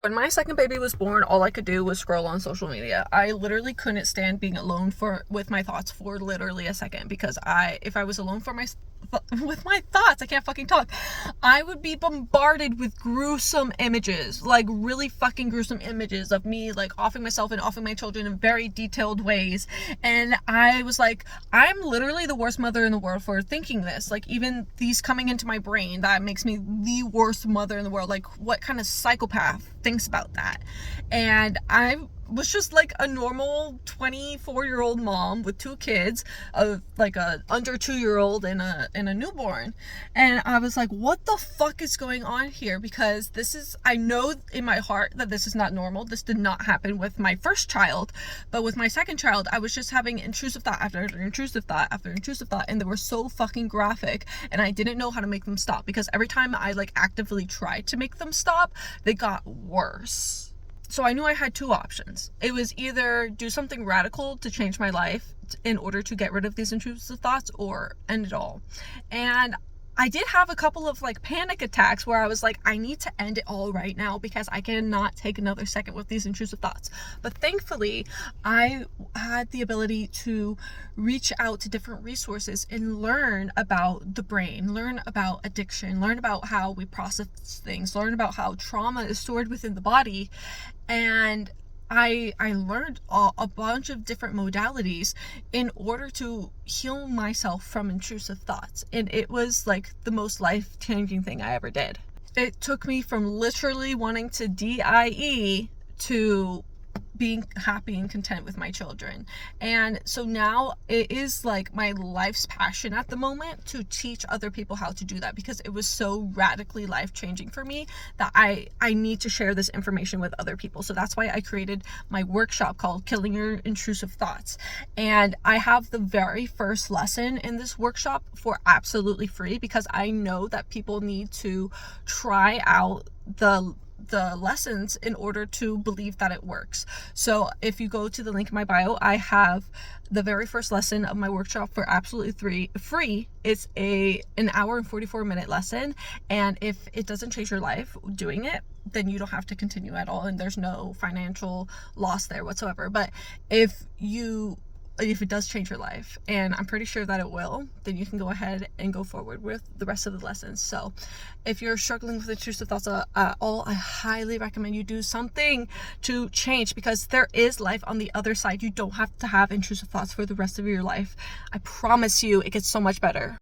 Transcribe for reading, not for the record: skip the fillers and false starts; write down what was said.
When my second baby was born, all I could do was scroll on social media. I literally couldn't stand being alone with my thoughts for literally a second, because if I was alone with my thoughts, I can't fucking talk, I would be bombarded with gruesome images, like really fucking gruesome images of me like offing myself and offing my children in very detailed ways. And I was like, I'm literally the worst mother in the world for thinking this. Like, even these coming into my brain, that makes me the worst mother in the world. Like, what kind of psychopath thinks about that? And I was just like a normal 24-year-old mom with two kids, of like a under 2-year-old and a newborn. And I was like, what the fuck is going on here? Because I know in my heart that this is not normal. This did not happen with my first child, but with my second child, I was just having intrusive thought after intrusive thought after intrusive thought, and they were so fucking graphic, and I didn't know how to make them stop, because every time I like actively tried to make them stop, they got worse. So I knew I had two options. It was either do something radical to change my life in order to get rid of these intrusive thoughts, or end it all. And I did have a couple of like panic attacks where I was like, I need to end it all right now, because I cannot take another second with these intrusive thoughts. But thankfully, I had the ability to reach out to different resources and learn about the brain, learn about addiction, learn about how we process things, learn about how trauma is stored within the body. And I learned a bunch of different modalities in order to heal myself from intrusive thoughts. And it was like the most life-changing thing I ever did. It took me from literally wanting to DIE to being happy and content with my children. And so now it is like my life's passion at the moment to teach other people how to do that, because it was so radically life-changing for me that I need to share this information with other people. So that's why I created my workshop called Killing Your Intrusive Thoughts. And I have the very first lesson in this workshop for absolutely free, because I know that people need to try out the lessons in order to believe that it works. So if you go to the link in my bio, I have the very first lesson of my workshop for absolutely free. It's an hour and 44-minute lesson, and if it doesn't change your life doing it, then you don't have to continue at all, and there's no financial loss there whatsoever. But if it does change your life, and I'm pretty sure that it will, then you can go ahead and go forward with the rest of the lessons. So if you're struggling with intrusive thoughts at all, I highly recommend you do something to change, because there is life on the other side. You don't have to have intrusive thoughts for the rest of your life. I promise you, it gets so much better.